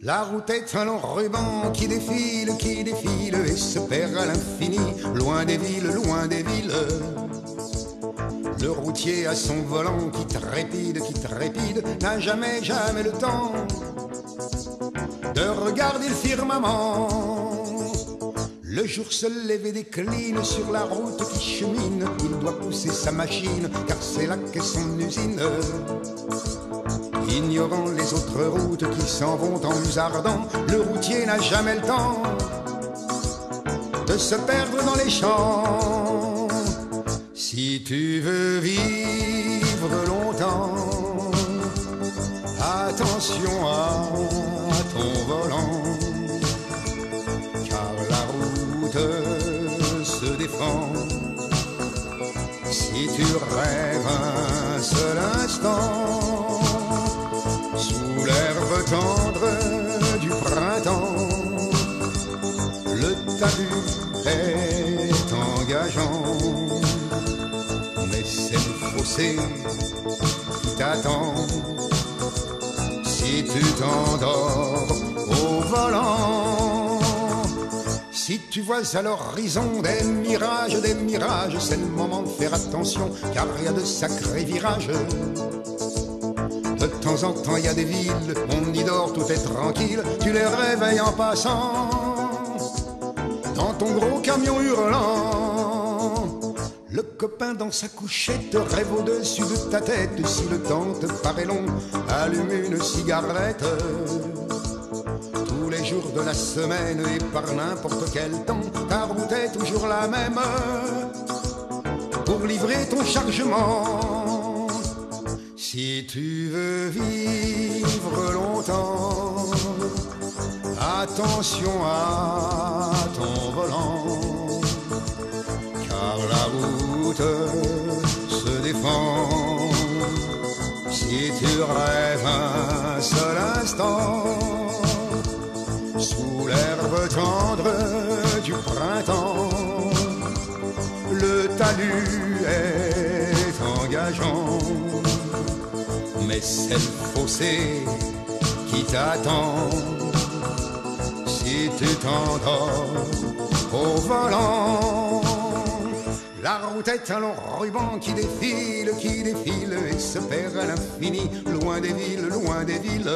La route est un long ruban qui défile et se perd à l'infini, loin des villes, loin des villes. Le routier à son volant qui trépide, n'a jamais, jamais le temps de regarder le firmament. Le jour se lève et décline sur la route qui chemine. Il doit pousser sa machine, car c'est là qu'est son usine. Ignorant les autres routes qui s'en vont en musardant, le routier n'a jamais le temps de se perdre dans les champs. Si tu veux vivre longtemps, attention à ton volant, car la route se défend. Si tu rêves un seul instant sous l'herbe tendre du printemps, le talus est engageant, mais c'est le fossé qui t'attend. Si tu t'endors au volant, si tu vois à l'horizon des mirages, c'est le moment de faire attention, car il y a de sacrés virages. De temps en temps il y a des villes, on y dort, tout est tranquille, tu les réveilles en passant dans ton gros camion hurlant. Le copain dans sa couchette rêve au-dessus de ta tête. Si le temps te paraît long, allume une cigarette. Tous les jours de la semaine et par n'importe quel temps, ta route est toujours la même pour livrer ton chargement. Si tu veux vivre longtemps, attention à ton volant, car la route se défend. Si tu rêves un seul instant sous l'herbe tendre du printemps, le talus est engageant, mais c'est le fossé qui t'attend. Si tu t'endors au volant, la route est un long ruban qui défile et se perd à l'infini, loin des villes, loin des villes.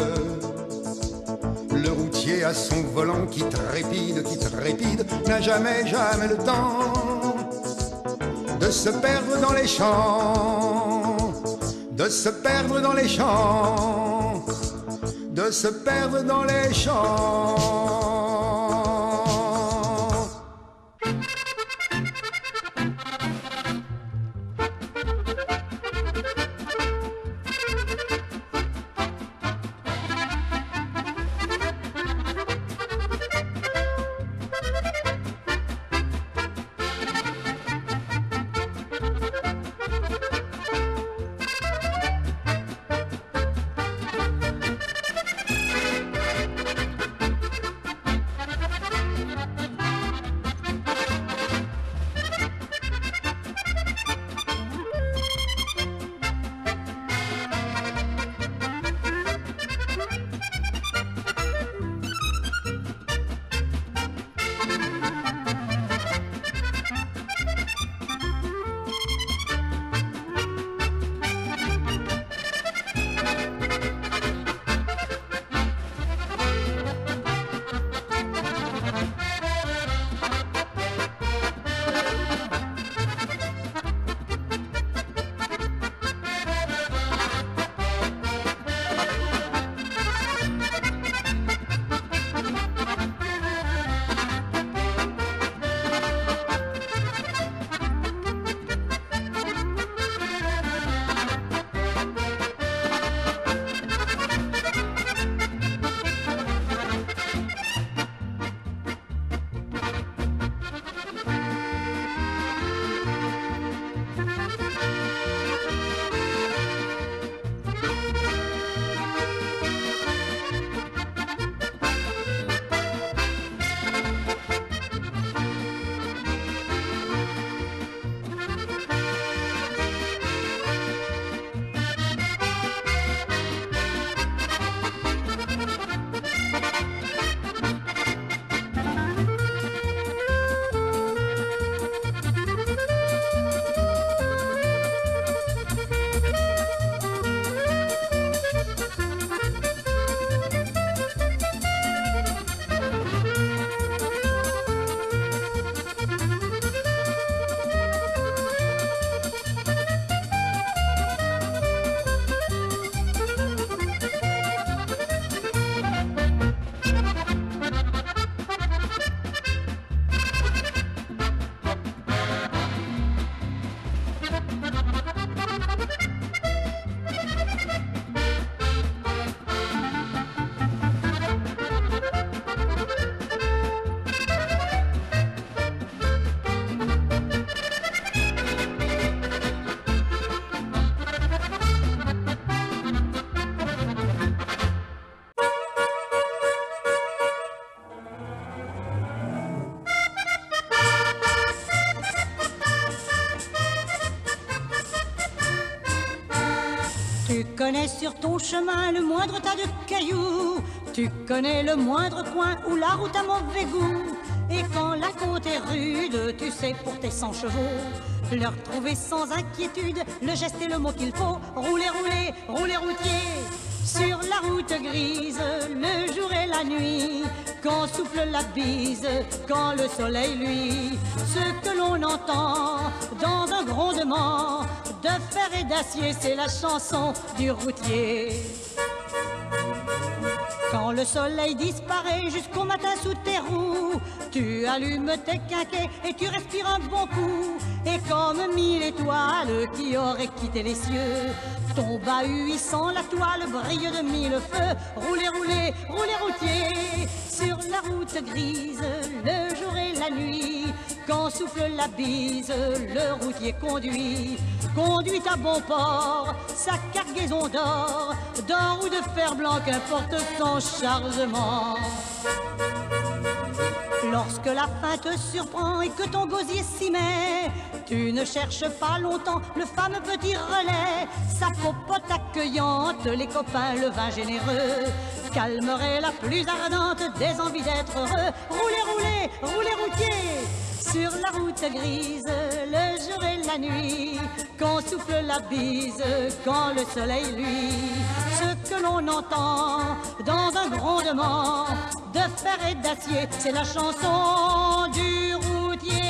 Le routier à son volant qui trépide, n'a jamais, jamais le temps de se perdre dans les champs, de se perdre dans les champs, de se perdre dans les champs. Tu connais sur ton chemin le moindre tas de cailloux, tu connais le moindre coin où la route a mauvais goût. Et quand la côte est rude, tu sais pour tes 100 chevaux leur trouver sans inquiétude le geste et le mot qu'il faut. Rouler, rouler, rouler routier sur la route grise, le jour et la nuit, quand souffle la bise, quand le soleil luit. Ce que l'on entend dans un grondement de fer et d'acier, c'est la chanson du routier. Quand le soleil disparaît jusqu'au matin sous tes roues, tu allumes tes quinquets et tu respires un bon coup. Et comme 1000 étoiles qui auraient quitté les cieux, ton bahut sans la toile brille de 1000 feux. Roulez, roulez, roulez routier sur la route grise, le jour et la nuit, quand souffle la bise, le routier conduit. Conduit à bon port sa cargaison d'or, d'or ou de fer blanc, qu'importe son chargement. Lorsque la faim te surprend et que ton gosier s'y met, tu ne cherches pas longtemps le fameux petit relais. Sa popote accueillante, les copains, le vin généreux, calmerait la plus ardente des envies d'être heureux. Roulez, roulez, roulez routier sur la route grise, le jour et la nuit, quand souffle la bise, quand le soleil luit. Ce que l'on entend dans un grondement de fer et d'acier, c'est la chanson du routier.